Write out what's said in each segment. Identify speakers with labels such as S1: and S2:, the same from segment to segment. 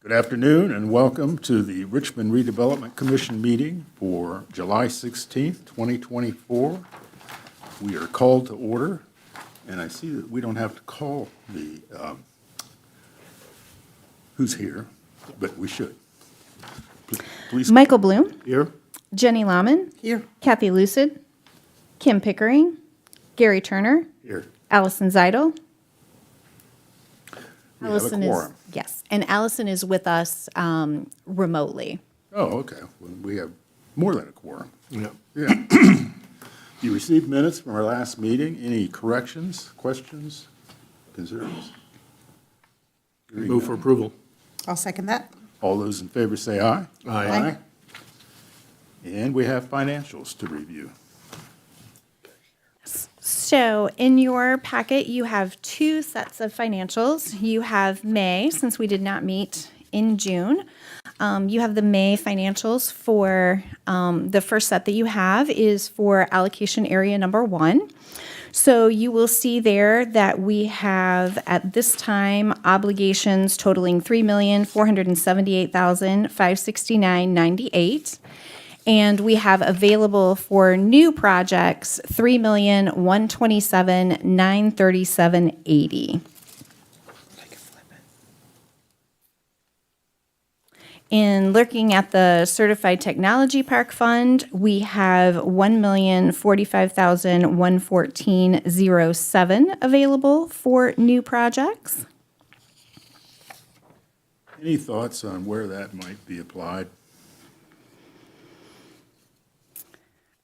S1: Good afternoon and welcome to the Richmond Redevelopment Commission meeting for July 16th, 2024. We are called to order, and I see that we don't have to call the who's here, but we should. Please.
S2: Michael Bloom,
S1: Here.
S2: Jenny Lahman,
S1: Here.
S2: Kathy Lucid, Kim Pickering, Gary Turner,
S1: Here.
S2: Allison Zeidel.
S1: We have a quorum.
S2: Yes, and Allison is with us remotely.
S1: Oh, okay. Well, we have more than a quorum.
S3: Yeah.
S1: Yeah. You received minutes from our last meeting. Any corrections, questions, concerns?
S3: Move for approval.
S4: I'll second that.
S1: All those in favor say aye.
S3: Aye.
S1: And we have financials to review.
S2: So in your packet, you have two sets of financials. You have May, since we did not meet in June. You have the May financials for the first set that you have is for allocation area number 1. So you will see there that we have at this time obligations totaling $3,478,569.98. And we have available for new projects $3,127,937.80. In looking at the Certified Technology Park Fund, we have $1,045,114.07 available for new projects.
S1: Any thoughts on where that might be applied?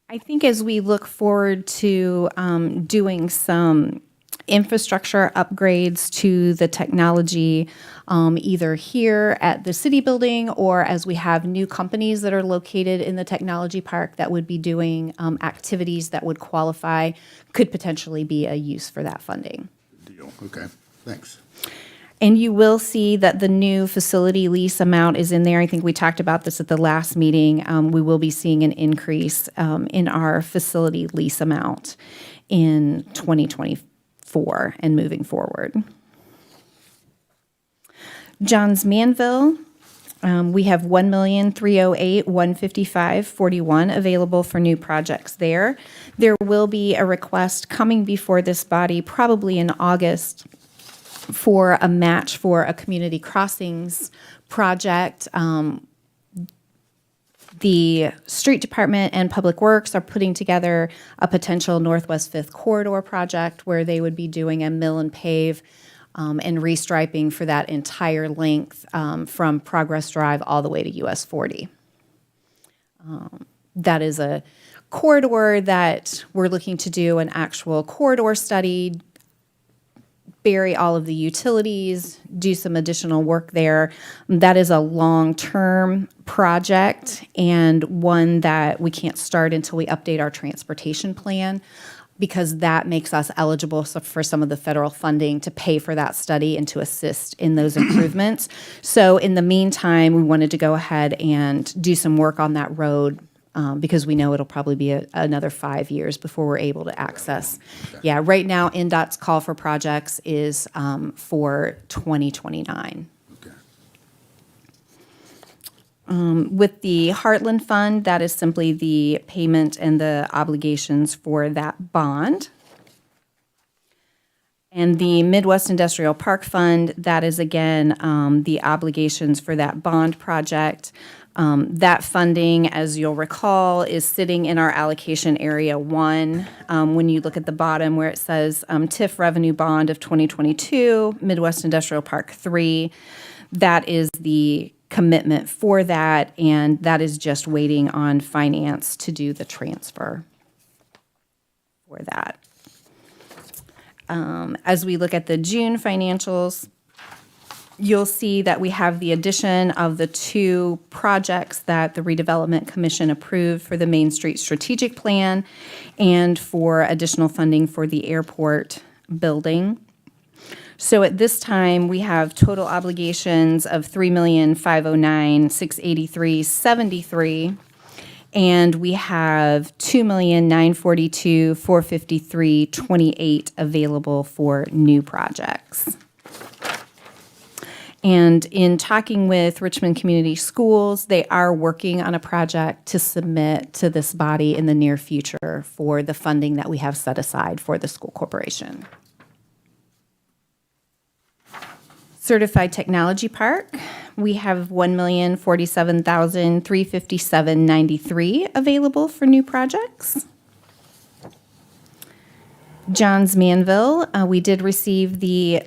S2: I think as we look forward to doing some infrastructure upgrades to the technology, either here at the city building or as we have new companies that are located in the technology park that would be doing activities that would qualify, could potentially be a use for that funding.
S1: Good deal. Okay, thanks.
S2: And you will see that the new facility lease amount is in there. I think we talked about this at the last meeting. We will be seeing an increase in our facility lease amount in 2024 and moving forward. Johns Manville, we have $1,308,155.41 available for new projects there. There will be a request coming before this body probably in August for a match for a community crossings project. The street department and public works are putting together a potential Northwest 5th corridor project where they would be doing a mill and pave and restriping for that entire length from Progress Drive all the way to US 40. That is a corridor that we're looking to do an actual corridor study, bury all of the utilities, do some additional work there. That is a long-term project and one that we can't start until we update our transportation plan, because that makes us eligible for some of the federal funding to pay for that study and to assist in those improvements. So in the meantime, we wanted to go ahead and do some work on that road because we know it'll probably be another 5 years before we're able to access. Yeah, right now, NDOT's call for projects is for 2029.
S1: Okay.
S2: With the Heartland Fund, that is simply the payment and the obligations for that bond. And the Midwest Industrial Park Fund, that is again the obligations for that bond project. That funding, as you'll recall, is sitting in our allocation area 1. When you look at the bottom where it says TIF revenue bond of 2022, Midwest Industrial Park 3, that is the commitment for that, and that is just waiting on finance to do the transfer for that. As we look at the June financials, you'll see that we have the addition of the 2 projects that the Redevelopment Commission approved for the Main Street Strategic Plan and for additional funding for the airport building. So at this time, we have total obligations of $3,509,683.73, and we have $2,942,453.28 available for new projects. And in talking with Richmond Community Schools, they are working on a project to submit to this body in the near future for the funding that we have set aside for the school corporation. Certified Technology Park, we have $1,047,357.93 available for new projects. Johns Manville, we did receive the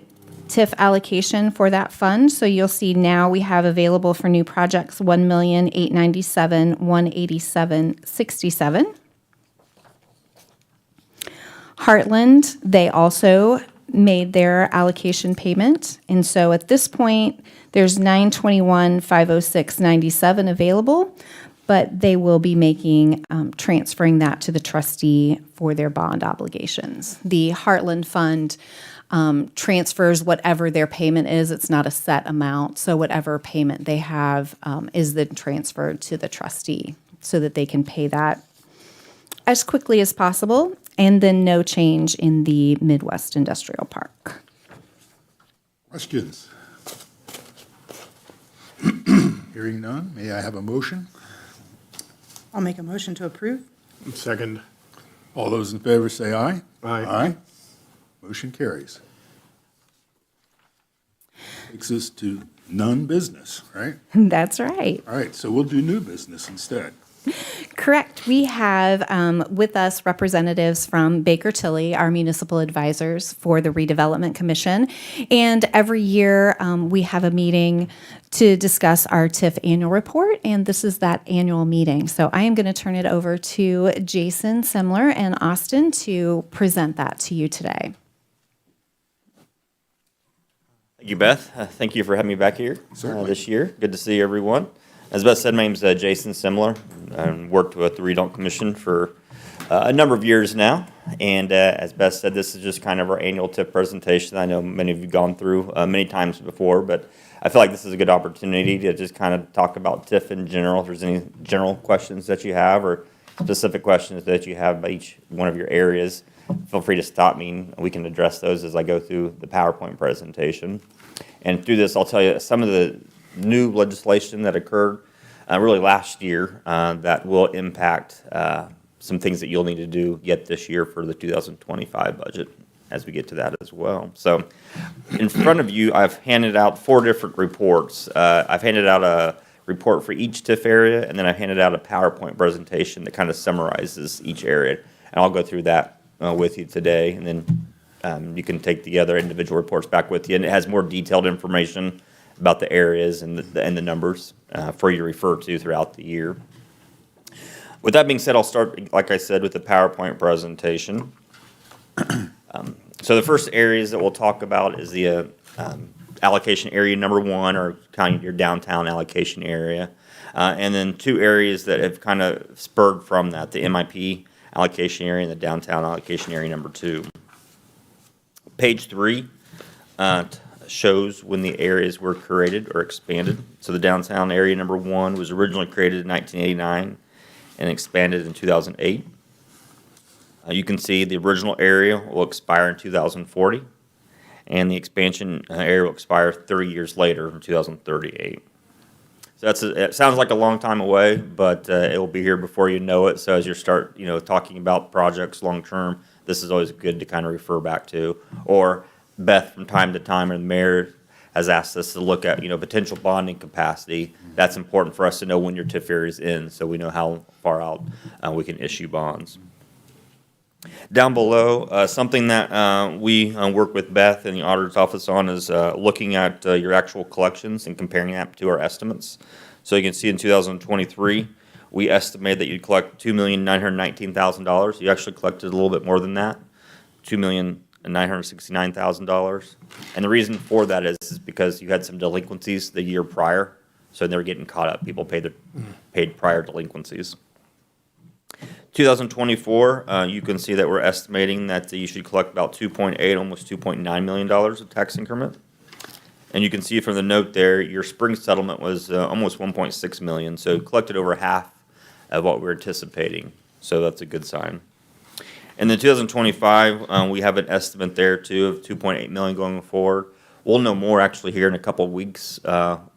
S2: TIF allocation for that fund, so you'll see now we have available for new projects $1,897,187.67. Heartland, they also made their allocation payment, and so at this point, there's $921,506.97 available, but they will be making, transferring that to the trustee for their bond obligations. The Heartland Fund transfers whatever their payment is. It's not a set amount, so whatever payment they have is then transferred to the trustee so that they can pay that as quickly as possible, and then no change in the Midwest Industrial Park.
S1: Questions? Hearing none, may I have a motion?
S4: I'll make a motion to approve.
S3: Second.
S1: All those in favor say aye.
S3: Aye.
S1: Aye. Motion carries. Takes us to none business, right?
S2: That's right.
S1: All right, so we'll do new business instead.
S2: Correct. We have with us representatives from Baker Tilly, our municipal advisors for the Redevelopment Commission. And every year we have a meeting to discuss our TIF annual report, and this is that annual meeting. So I am going to turn it over to Jason Semler and Austin to present that to you today.
S5: Thank you, Beth. Thank you for having me back here this year. Good to see everyone. As Beth said, my name is Jason Semler. I've worked with the Redevelopment Commission for a number of years now. And as Beth said, this is just kind of our annual TIF presentation. I know many of you have gone through many times before, but I feel like this is a good opportunity to just kind of talk about TIF in general. If there's any general questions that you have or specific questions that you have about each one of your areas, feel free to stop me and we can address those as I go through the PowerPoint presentation. And through this, I'll tell you some of the new legislation that occurred really last year that will impact some things that you'll need to do yet this year for the 2025 budget as we get to that as well. So in front of you, I've handed out 4 different reports. I've handed out a report for each TIF area, and then I've handed out a PowerPoint presentation that kind of summarizes each area. And I'll go through that with you today, and then you can take the other individual reports back with you. And it has more detailed information about the areas and the numbers for you to refer to throughout the year. With that being said, I'll start, like I said, with the PowerPoint presentation. So the first areas that we'll talk about is the allocation area number 1, or kind of your downtown allocation area. And then 2 areas that have kind of spurred from that, the MIP allocation area and the downtown allocation area number 2. Page 3 shows when the areas were created or expanded. So the downtown area number 1 was originally created in 1989 and expanded in 2008. You can see the original area will expire in 2040, and the expansion area will expire 30 years later in 2038. So it sounds like a long time away, but it will be here before you know it. So as you start, talking about projects long term, this is always good to kind of refer back to. Or Beth, from time to time, or the mayor has asked us to look at, potential bonding capacity. That's important for us to know when your TIF area is in, so we know how far out we can issue bonds. Down below, something that we work with Beth and the auditor's office on is looking at your actual collections and comparing that to our estimates. So you can see in 2023, we estimated that you'd collect $2,919,000. You actually collected a little bit more than that, $2,969,000. And the reason for that is because you had some delinquencies the year prior, so they're getting caught up. People paid prior delinquencies. 2024, you can see that we're estimating that you should collect about 2.8, almost $2.9 million of tax increment. And you can see from the note there, your spring settlement was almost $1.6 million, so collected over half of what we're anticipating. So that's a good sign. And then 2025, we have an estimate there too of $2.8 million going forward. We'll know more actually here in a couple of weeks,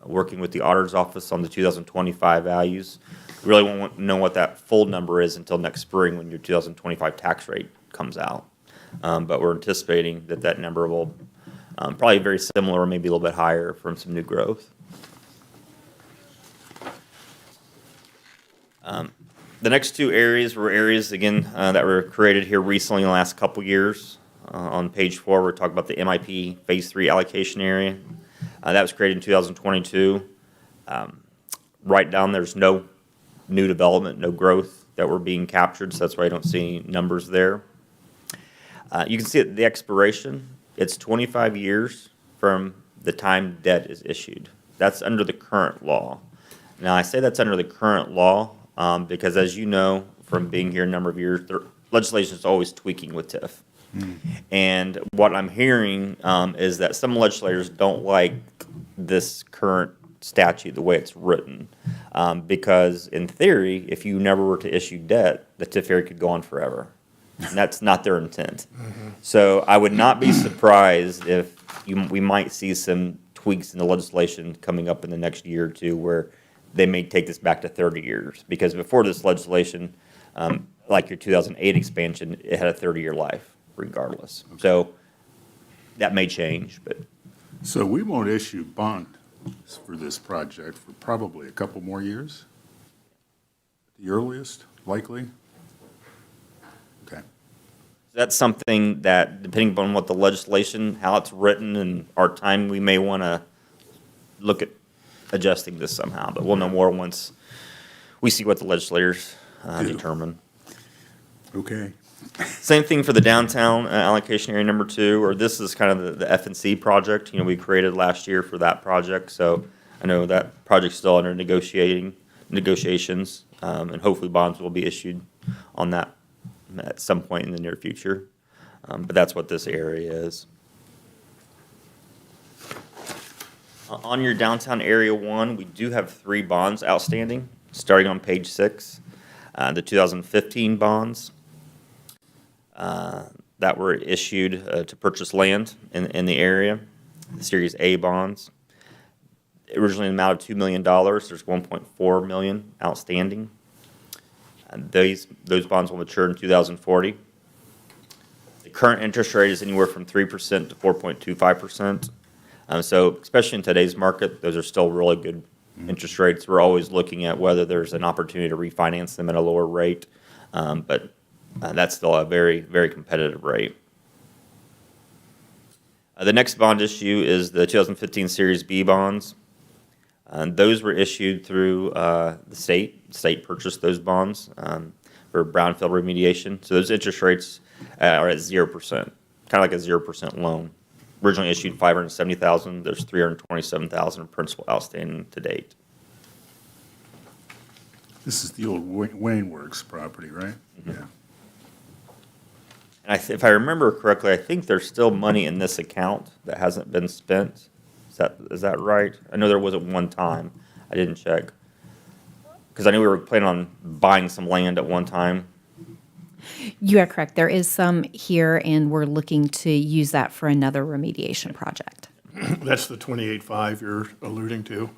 S5: working with the auditor's office on the 2025 values. We really won't know what that full number is until next spring when your 2025 tax rate comes out. But we're anticipating that that number will probably very similar or maybe a little bit higher from some new growth. The next two areas were areas, again, that were created here recently in the last couple years. On page 4, we're talking about the MIP Phase 3 allocation area. That was created in 2022. Right down there's no new development, no growth that were being captured, so that's why I don't see any numbers there. You can see at the expiration, it's 25 years from the time debt is issued. That's under the current law. Now, I say that's under the current law because, as you know, from being here a number of years, the legislation is always tweaking with TIF. And what I'm hearing is that some legislators don't like this current statute the way it's written because, in theory, if you never were to issue debt, the TIF area could go on forever. And that's not their intent. So I would not be surprised if we might see some tweaks in the legislation coming up in the next year or two where they may take this back to 30 years. Because before this legislation, like your 2008 expansion, it had a 30-year life regardless. So that may change, but
S1: So we won't issue bond for this project for probably a couple more years? The earliest, likely? Okay.
S5: that's something that, depending upon what the legislation, how it's written, and our time, we may want to look at adjusting this somehow. But we'll know more once we see what the legislators determine.
S1: Okay.
S5: Same thing for the downtown allocation area number 2, or this is kind of the F&C project, we created last year for that project. So I know that project's still under negotiations, and hopefully bonds will be issued on that at some point in the near future. But that's what this area is. On your downtown area 1, we do have 3 bonds outstanding, starting on page 6. The 2015 bonds that were issued to purchase land in the area, the Series A bonds. Originally an amount of $2 million. There's $1.4 million outstanding. And those bonds will mature in 2040. The current interest rate is anywhere from 3% to 4.25%. So especially in today's market, those are still really good interest rates. We're always looking at whether there's an opportunity to refinance them at a lower rate, but that's still a very, very competitive rate. The next bond issue is the 2015 Series B bonds. Those were issued through the state. The state purchased those bonds for brownfield remediation. So those interest rates are at 0%, kind of like a 0% loan. Originally issued $570,000. There's $327,000 principal outstanding to date.
S1: This is the old Wayne Works property, right?
S5: Mm-hmm.
S1: Yeah.
S5: And if I remember correctly, I think there's still money in this account that hasn't been spent. Is that right? I know there wasn't one time. I didn't check. Because I knew we were planning on buying some land at one time.
S2: You are correct. There is some here, and we're looking to use that for another remediation project.
S3: That's the 28.5 you're alluding to?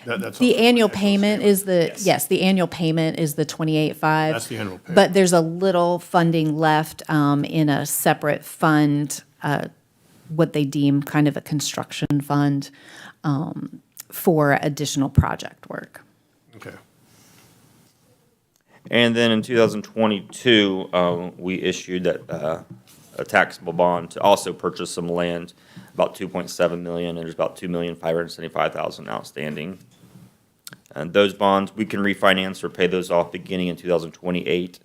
S3: That's
S2: The
S3: on
S2: annual
S3: financial
S2: payment
S3: statement.
S2: is the annual payment is the 28.5.
S3: That's the annual payment.
S2: But there's a little funding left in a separate fund, what they deem kind of a construction fund, for additional project work.
S3: Okay.
S5: And then in 2022, we issued a taxable bond to also purchase some land, about $2.7 million, and there's about $2,575,000 outstanding. And those bonds, we can refinance or pay those off beginning in 2028.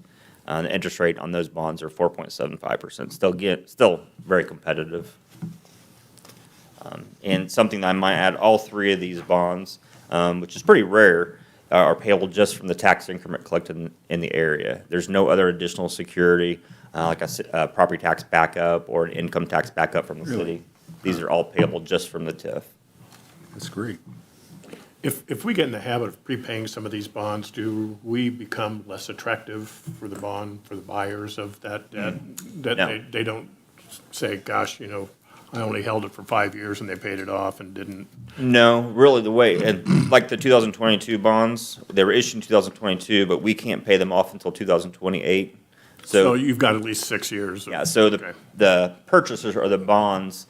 S5: The interest rate on those bonds are 4.75%. Still very competitive. And something that I might add, all 3 of these bonds, which is pretty rare, are payable just from the tax increment collected in the area. There's no other additional security, like a property tax backup or an income tax backup from the city. These are all payable just from the TIF.
S1: That's great.
S3: If we get in the habit of prepaying some of these bonds, do we become less attractive for the bond, for the buyers of that debt? That
S5: No.
S3: they don't say, gosh, I only held it for 5 years and they paid it off and didn't.
S5: No, really, the way, and like the 2022 bonds, they were issued in 2022, but we can't pay them off until 2028.
S3: So
S5: So,
S3: you've got at least 6 years.
S5: yeah, so
S3: Okay.
S5: the purchasers or the bonds,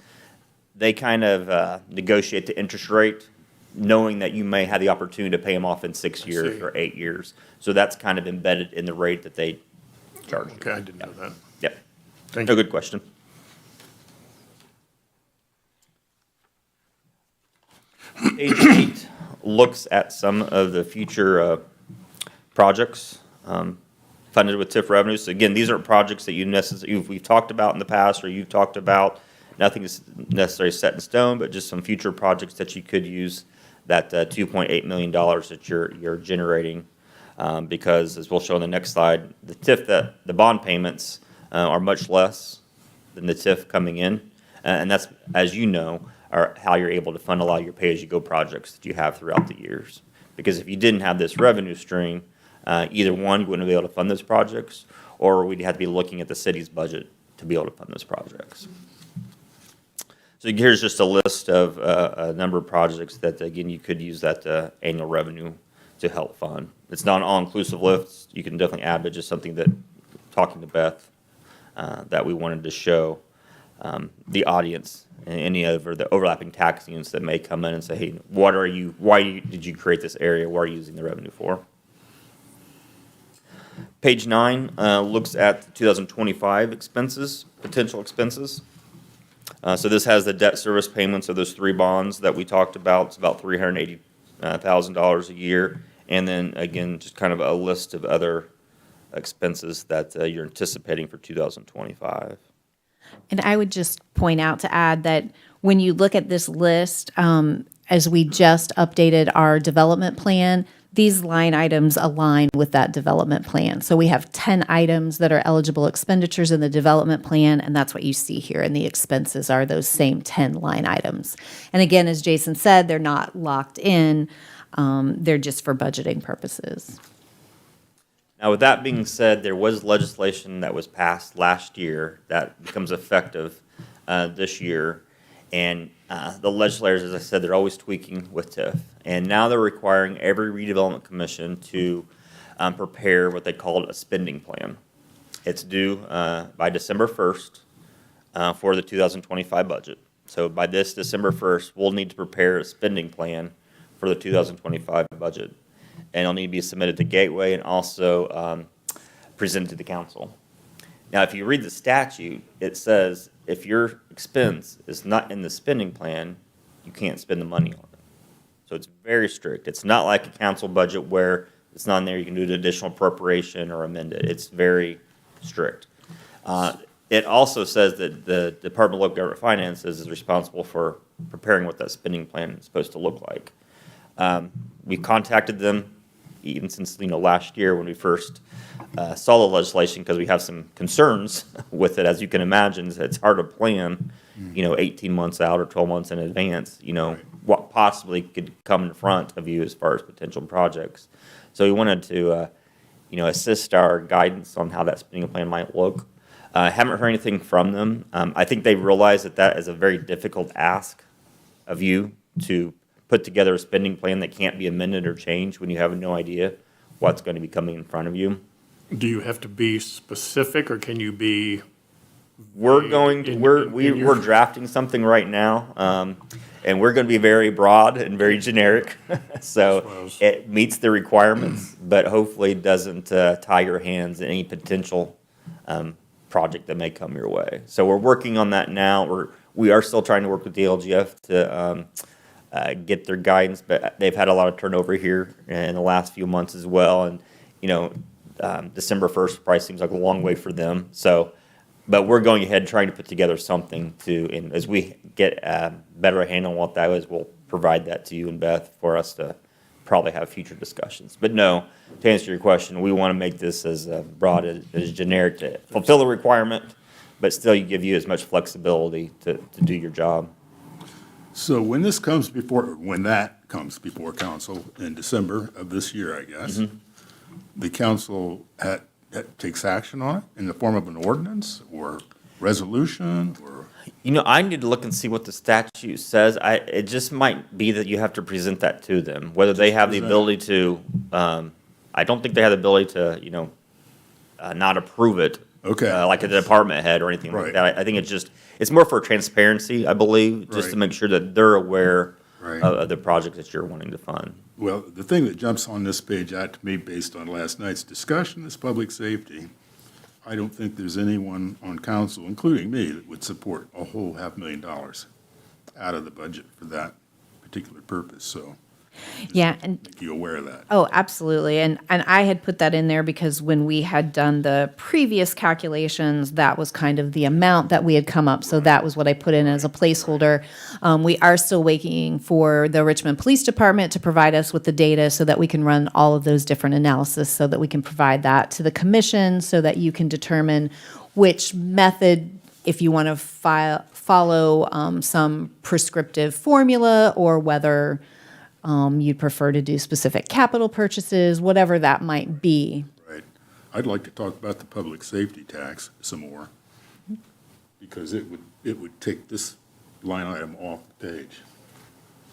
S5: they kind of negotiate the interest rate, knowing that you may have the opportunity to pay them off in 6 years
S3: see.
S5: or 8 years. So that's kind of embedded in the rate that they charge.
S3: Okay, I didn't know that.
S5: Yep.
S3: Thank
S5: No,
S3: you.
S5: good question. Page 8 looks at some of the future projects funded with TIF revenues. So again, these aren't projects that we've talked about in the past or you've talked about. Nothing is necessarily set in stone, but just some future projects that you could use that $2.8 million that you're generating. Because as we'll show on the next slide, the bond payments are much less than the TIF coming in. And that's, as you know, are how you're able to fund a lot of your pay-as-you-go projects that you have throughout the years. Because if you didn't have this revenue stream, either one, you wouldn't be able to fund those projects, or we'd have to be looking at the city's budget to be able to fund those projects. So here's just a list of a number of projects that, again, you could use that annual revenue to help fund. It's not an all-inclusive list. You can definitely add, but just something that, talking to Beth, that we wanted to show the audience and any of the overlapping tax units that may come in and say, hey, did you create this area? What are you using the revenue for? Page 9 looks at the 2025 expenses, potential expenses. So this has the debt service payments of those 3 bonds that we talked about. It's about $380,000 a year. And then, again, just kind of a list of other expenses that you're anticipating for 2025.
S2: And I would just point out to add that when you look at this list, as we just updated our development plan, these line items align with that development plan. So we have 10 items that are eligible expenditures in the development plan, and that's what you see here. And the expenses are those same 10 line items. And again, as Jason said, they're not locked in. They're just for budgeting purposes.
S5: Now, with that being said, there was legislation that was passed last year that becomes effective this year. And the legislators, as I said, they're always tweaking with TIF. And now they're requiring every redevelopment commission to prepare what they call a spending plan. It's due by December 1st for the 2025 budget. So by this December 1st, we'll need to prepare a spending plan for the 2025 budget. And it'll need to be submitted to Gateway and also presented to the council. Now, if you read the statute, it says if your expense is not in the spending plan, you can't spend the money on it. So it's very strict. It's not like a council budget where it's not in there, you can do an additional appropriation or amend it. It's very strict. It also says that the Department of Local Government Finances is responsible for preparing what that spending plan is supposed to look like. We contacted them even since last year when we first saw the legislation, because we have some concerns with it. As you can imagine, it's hard to plan 18 months out or 12 months in advance what possibly could come in front of you as far as potential projects. So we wanted to assist our guidance on how that spending plan might look. Haven't heard anything from them. I think they realize that is a very difficult ask of you to put together a spending plan that can't be amended or changed when you have no idea what's going to be coming in front of you.
S3: Do you have to be specific, or can you be?
S5: We're drafting something right now, and we're going to be very broad and very generic. So it meets the requirements, but hopefully doesn't tie your hands in any potential project that may come your way. So we're working on that now. We are still trying to work with the LGF to get their guidance, but they've had a lot of turnover here in the last few months as well. And, December 1st probably seems like a long way for them. So, but we're going ahead trying to put together something and as we get a better handle on what that is, we'll provide that to you and Beth for us to probably have future discussions. But no, to answer your question, we want to make this as broad as generic to fulfill the requirement, but still give you as much flexibility to do your job.
S1: So when that comes before council in December of this year, I guess, the council takes action on it in the form of an ordinance, or resolution or?
S5: You know, I need to look and see what the statute says. It just might be that you have to present that to them, whether they have the
S1: present it.
S5: ability to, I don't think they have the ability to, not approve it.
S1: Okay.
S5: Like a department head or anything like
S1: Right.
S5: that. I think it's more for transparency, I believe, just to
S1: Right.
S5: make sure that they're aware
S1: Right.
S5: of the project that you're wanting to fund.
S1: Well, the thing that jumps on this page out to me based on last night's discussion is public safety. I don't think there's anyone on council, including me, that would support a whole $500,000 out of the budget for that particular purpose, so
S2: Yeah, and
S1: make you aware of that.
S2: oh, absolutely. And I had put that in there because when we had done the previous calculations, that was kind of the amount that we had come up. So that was what I put in as a placeholder. We are still waiting for the Richmond Police Department to provide us with the data so that we can run all of those different analysis so that we can provide that to the commission so that you can determine which method, if you want to follow some prescriptive formula or whether you'd prefer to do specific capital purchases, whatever that might be.
S1: Right. I'd like to talk about the public safety tax some more, because it would take this line item off the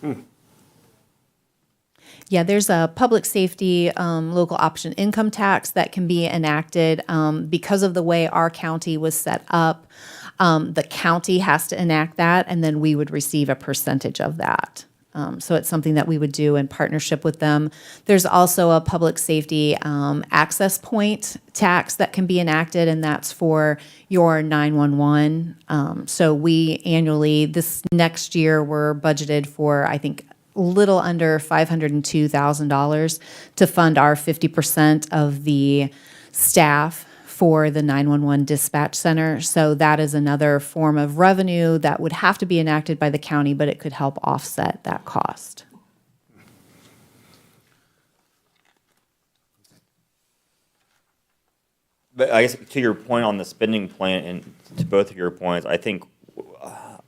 S1: page.
S2: Yeah, there's a public safety local option income tax that can be enacted because of the way our county was set up. The county has to enact that, and then we would receive a percentage of that. So it's something that we would do in partnership with them. There's also a public safety access point tax that can be enacted, and that's for your 911. So we annually, this next year, we're budgeted for, I think, a little under $502,000 to fund our 50% of the staff for the 911 dispatch center. So that is another form of revenue that would have to be enacted by the county, but it could help offset that cost.
S5: But I guess to your point on the spending plan and to both of your points, I think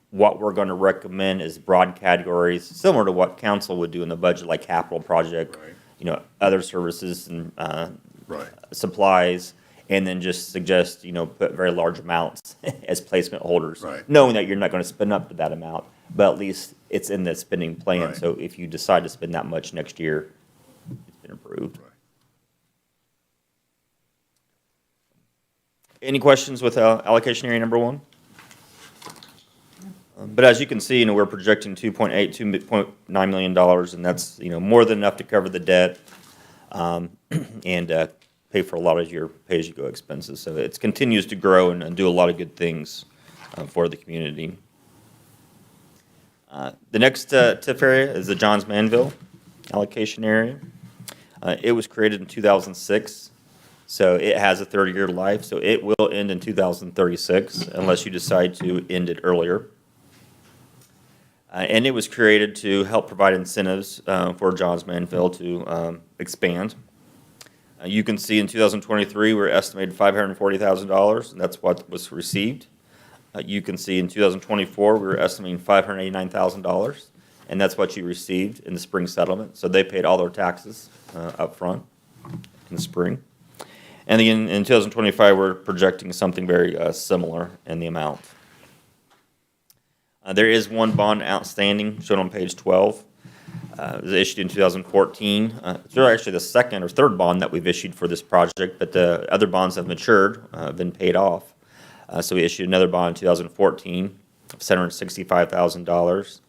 S5: what we're going to recommend is broad categories, similar to what council would do in the budget, like capital project,
S1: Right.
S5: Other services and
S1: Right.
S5: supplies, and then just suggest, put very large amounts as placement holders.
S1: Right.
S5: Knowing that you're not going to spend up to that amount, but at least it's in the spending plan.
S1: Right.
S5: So if you decide to spend that much next year, it's been approved.
S1: Right.
S5: Any questions with allocation area number one? But as you can see, we're projecting $2.9 million, and that's, more than enough to cover the debt and pay for a lot of your pay-as-you-go expenses. So it continues to grow and do a lot of good things for the community. The next TIF area is the Johns Manville allocation area. It was created in 2006. So it has a 30-year life, so it will end in 2036 unless you decide to end it earlier. And it was created to help provide incentives for Johns Manville to expand. You can see in 2023, we're estimated $540,000, and that's what was received. You can see in 2024, we were estimating $589,000, and that's what you received in the spring settlement. So they paid all their taxes up front in the spring. And then in 2025, we're projecting something very similar in the amount. There is one bond outstanding, shown on page 12. It was issued in 2014. It's actually the second or third bond that we've issued for this project, but the other bonds have matured, been paid off. So we issued another bond in 2014 of $765,000.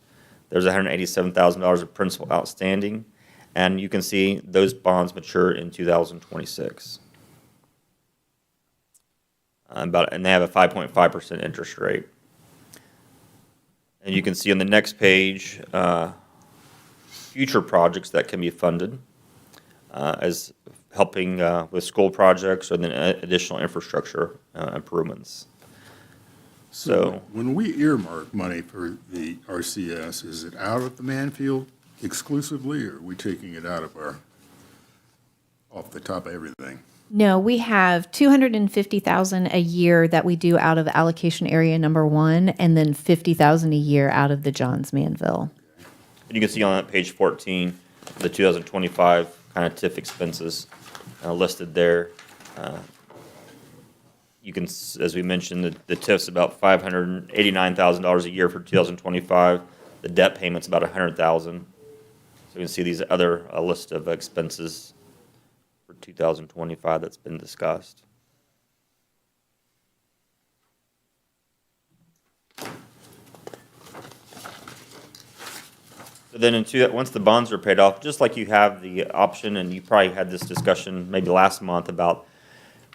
S5: There's $187,000 of principal outstanding, and you can see those bonds mature in 2026. And they have a 5.5% interest rate. And you can see on the next page future projects that can be funded as helping with school projects or then additional infrastructure improvements. So
S1: when we earmark money for the RCS, is it out of the Manfield exclusively, or are we taking it out of off the top of everything?
S2: No, we have $250,000 a year that we do out of allocation area number one, and then $50,000 a year out of the Johns Manville.
S5: you can see on that page 14, the 2025 kind of TIF expenses listed there. you can, as we mentioned, the TIF's about $589,000 a year for 2025. The debt payment's about $100,000. So you can see these other list of expenses for 2025 that's been discussed. So then once the bonds are paid off, just like you have the option, and you probably had this discussion maybe last month about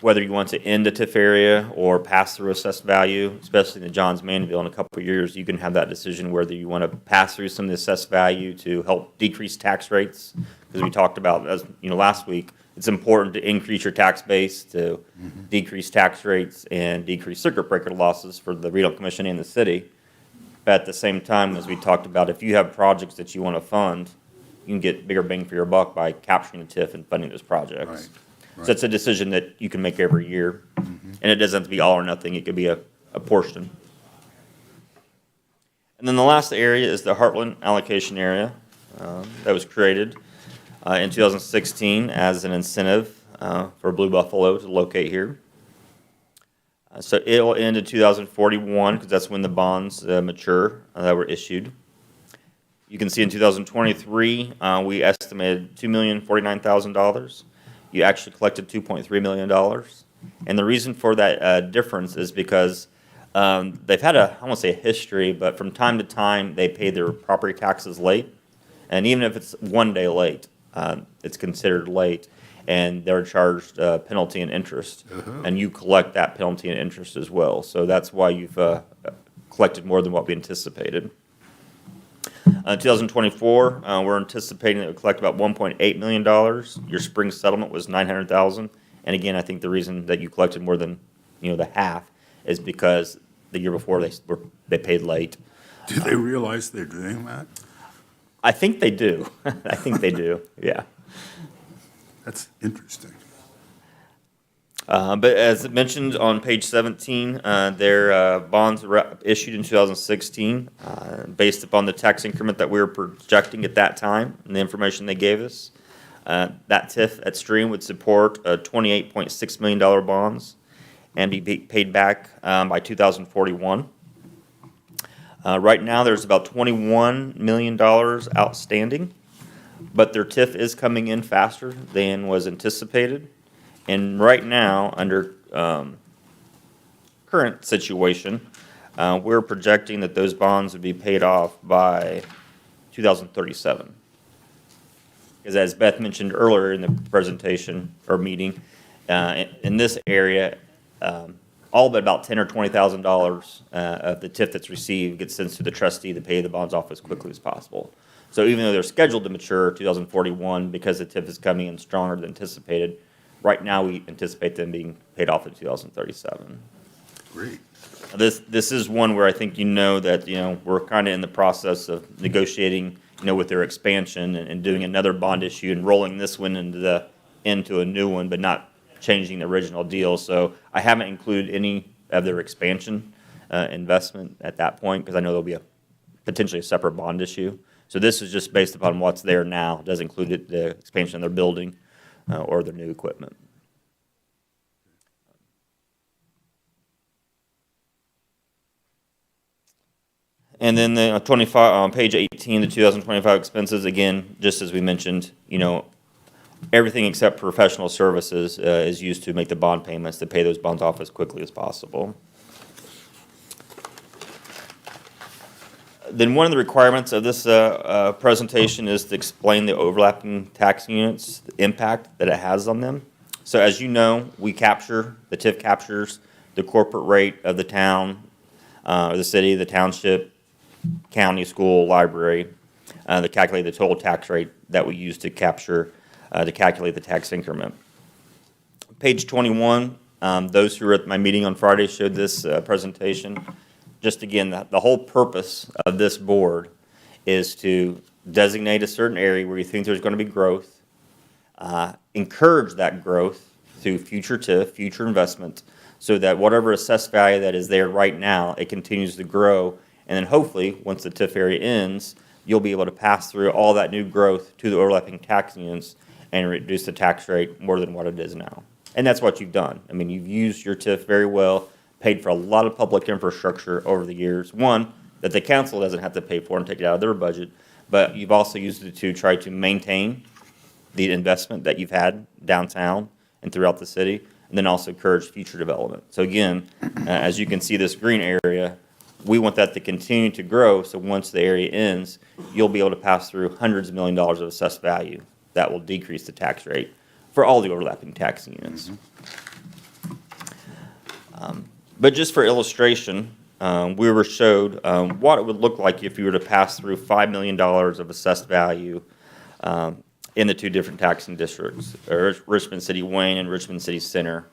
S5: whether you want to end the TIF area or pass through assessed value, especially in the Johns Manville in a couple of years, you can have that decision whether you want to pass through some of the assessed value to help decrease tax rates. Because we talked about, as you know, last week, it's important to increase your tax base to decrease tax rates and decrease circuit breaker losses for the Redevelopment Commission and the city. But at the same time, as we talked about, if you have projects that you want to fund, you can get bigger bang for your buck by capturing the TIF and funding those projects.
S1: Right.
S5: So it's a decision that you can make every year. And it doesn't have to be all or nothing. It could be a portion. And then the last area is the Heartland allocation area that was created in 2016 as an incentive for Blue Buffalo to locate here. So it'll end in 2041 because that's when the bonds mature that were issued. You can see in 2023, we estimated $2,049,000. You actually collected $2.3 million. And the reason for that difference is because they've had I won't say a history, but from time to time, they pay their property taxes late. And even if it's 1 day late, it's considered late. And they're charged penalty and interest. And you collect that penalty and interest as well. So that's why you've collected more than what we anticipated. 2024, we're anticipating that we'll collect about $1.8 million. Your spring settlement was $900,000. And again, I think the reason that you collected more than the half is because the year before they paid late.
S1: Do they realize they're doing that?
S5: I think they do. I think they do. Yeah.
S1: That's interesting.
S5: But as mentioned on page 17, their bonds were issued in 2016 based upon the tax increment that we were projecting at that time and the information they gave us. That TIF at Stream would support $28.6 million bonds and be paid back by 2041. Right now, there's about $21 million outstanding, but their TIF is coming in faster than was anticipated. And right now, under current situation, we're projecting that those bonds would be paid off by 2037. Because as Beth mentioned earlier in the presentation or meeting, in this area, all but about $10,000 or $20,000 of the TIF that's received gets sent to the trustee to pay the bonds off as quickly as possible. So even though they're scheduled to mature 2041, because the TIF is coming in stronger than anticipated, right now we anticipate them being paid off in 2037.
S1: Great.
S5: This is one where I think that we're kind of in the process of negotiating with their expansion and doing another bond issue and rolling this one into a new one, but not changing the original deal. So I haven't included any of their expansion investment at that point because I know there'll be potentially a separate bond issue. So this is just based upon what's there now. It doesn't include the expansion of their building or their new equipment. And then the 25 on page 18, the 2025 expenses, again, just as we mentioned, everything except professional services is used to make the bond payments to pay those bonds off as quickly as possible. Then one of the requirements of this presentation is to explain the overlapping tax units, the impact that it has on them. So as you know, the TIF captures the corporate rate of the town, or the city, the township, county, school, library, to calculate the total tax rate that we use to calculate the tax increment. Page 21, those who were at my meeting on Friday showed this presentation. Just again, the whole purpose of this board is to designate a certain area where you think there's going to be growth, encourage that growth through future TIF, future investment, so that whatever assessed value that is there right now, it continues to grow. And then hopefully, once the TIF area ends, you'll be able to pass through all that new growth to the overlapping tax units and reduce the tax rate more than what it is now. And that's what you've done. I mean, you've used your TIF very well, paid for a lot of public infrastructure over the years. One, that the council doesn't have to pay for and take it out of their budget, but you've also used it to try to maintain the investment that you've had downtown and throughout the city, and then also encourage future development. So again, as you can see this green area, we want that to continue to grow, so once the area ends, you'll be able to pass through hundreds of $millions of assessed value. That will decrease the tax rate for all the overlapping tax units. But just for illustration, we were showed what it would look like if you were to pass through $5 million of assessed value in the two different taxing districts, Richmond City Wayne and Richmond City Center.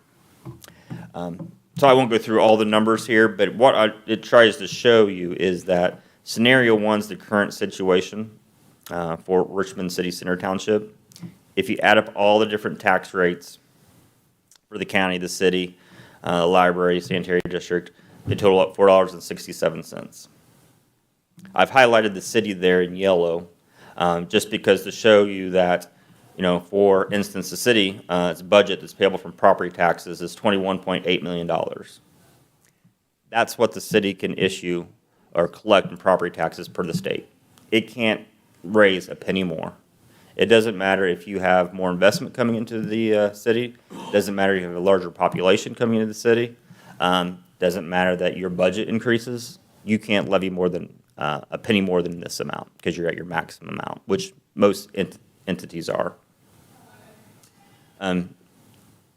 S5: So I won't go through all the numbers here, but what it tries to show you is that scenario one's the current situation for Richmond City Center Township. If you add up all the different tax rates for the county, the city, library, sanitary district, they total up $4.67. I've highlighted the city there in yellow just because to show you that, you know, for instance, the city, its budget that's payable from property taxes is $21.8 million. That's what the city can issue or collect in property taxes per the state. It can't raise a penny more. It doesn't matter if you have more investment coming into the city. It doesn't matter if you have a larger population coming into the city. Doesn't matter that your budget increases. You can't levy more than a penny more than this amount because you're at your maximum amount, which most entities are.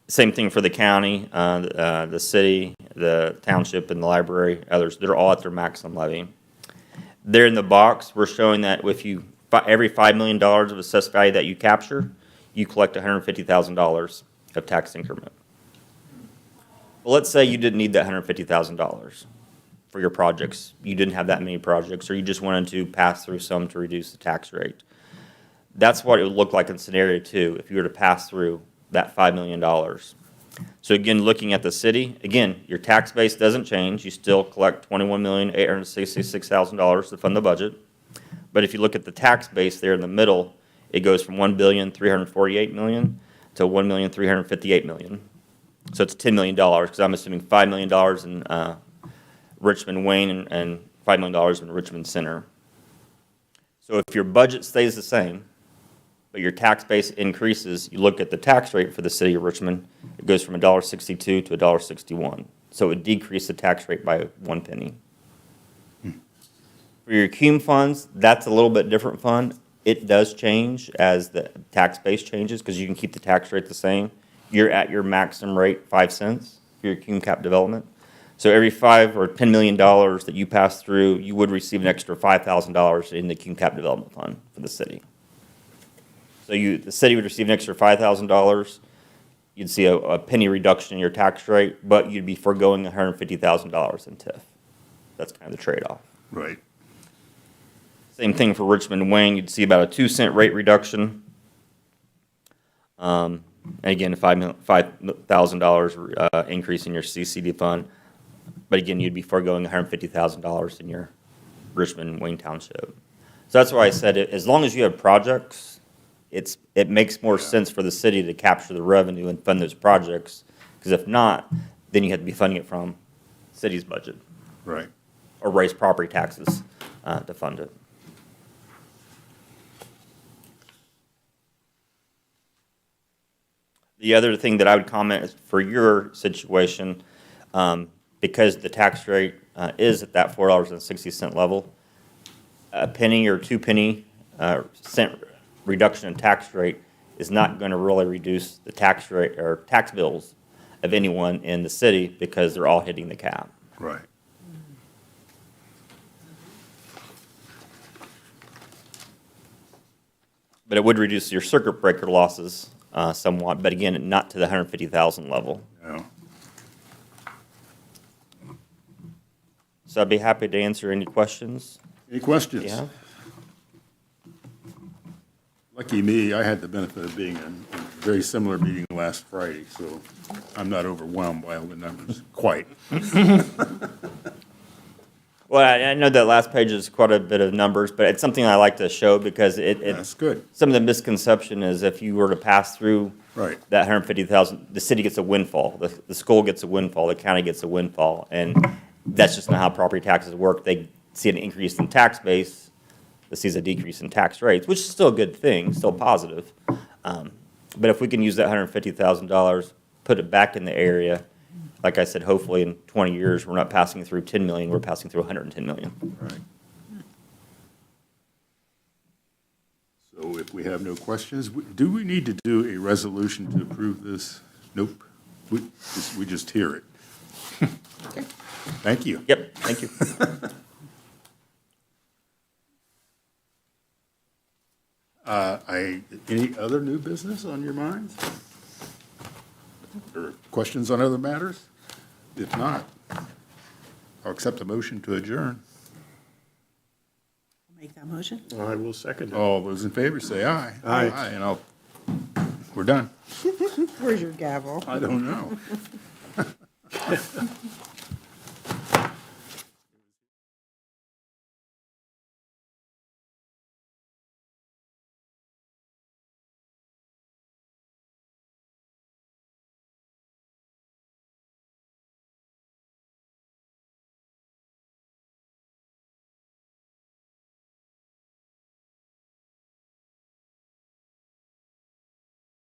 S5: Same thing for the county, the city, the township, and the library, others. They're all at their maximum levy. There in the box, we're showing that if you every $5 million of assessed value that you capture, you collect $150,000 of tax increment. Well, let's say you didn't need that $150,000 for your projects. You didn't have that many projects, or you just wanted to pass through some to reduce the tax rate. That's what it would look like in scenario two if you were to pass through that $5 million. So again, looking at the city, again, your tax base doesn't change. You still collect $21,866,000 to fund the budget. But if you look at the tax base there in the middle, it goes from $1,348,000,000 to $1,358,000,000. So it's $10 million because I'm assuming $5 million in Richmond Wayne and $5 million in Richmond Center. So if your budget stays the same, but your tax base increases, you look at the tax rate for the city of Richmond, it goes from $1.62 to $1.61. So it would decrease the tax rate by 1 penny. For your cum funds, that's a little bit different fund. It does change as the tax base changes because you can keep the tax rate the same. You're at your maximum rate, 5 cents, for your cum cap development. So every $5 or $10 million that you pass through, you would receive an extra $5,000 in the cum cap development fund for the city. So the city would receive an extra $5,000. You'd see a penny reduction in your tax rate, but you'd be foregoing $150,000 in TIF. That's kind of the trade-off.
S1: Right.
S5: Same thing for Richmond Wayne. You'd see about a 2-cent rate reduction. And again, $5,000 increase in your CCD fund. But again, you'd be foregoing $150,000 in your Richmond Wayne Township. So that's why I said as long as you have projects, it makes more sense for the city to capture the revenue and fund those projects. Because if not, then you have to be funding it from the city's budget.
S1: Right.
S5: Or raise property taxes to fund it. The other thing that I would comment is for your situation, because the tax rate is at that $4.60 level, a penny or 2 penny cent reduction in tax rate is not going to really reduce the tax rate or tax bills of anyone in the city because they're all hitting the cap.
S1: Right.
S5: But it would reduce your circuit breaker losses somewhat, but again, not to the 150,000 level.
S1: Yeah.
S5: So I'd be happy to answer any questions.
S1: Any questions?
S5: Yeah.
S1: Lucky me, I had the benefit of being in a very similar meeting last Friday, so I'm not overwhelmed by all the numbers, quite.
S5: Well, I know that last page is quite a bit of numbers, but it's something I like to show because
S1: That's good.
S5: some of the misconception is if you were to pass through
S1: Right.
S5: that 150,000, the city gets a windfall, the school gets a windfall, the county gets a windfall, and that's just not how property taxes work. They see an increase in tax base, that sees a decrease in tax rates, which is still a good thing, still positive. But if we can use that $150,000, put it back in the area, like I said, hopefully in 20 years, we're not passing through 10 million, we're passing through 110 million.
S1: Right. So if we have no questions, do we need to do a resolution to approve this? Nope. We just hear it. Thank you.
S5: Yep, thank you.
S1: Any other new business on your minds? Or questions on other matters? If not, I'll accept a motion to adjourn.
S4: I'll make that motion.
S3: I will second it.
S1: All those in favor say aye.
S3: Aye.
S1: And we're done.
S4: Where's your gavel?
S1: I don't know.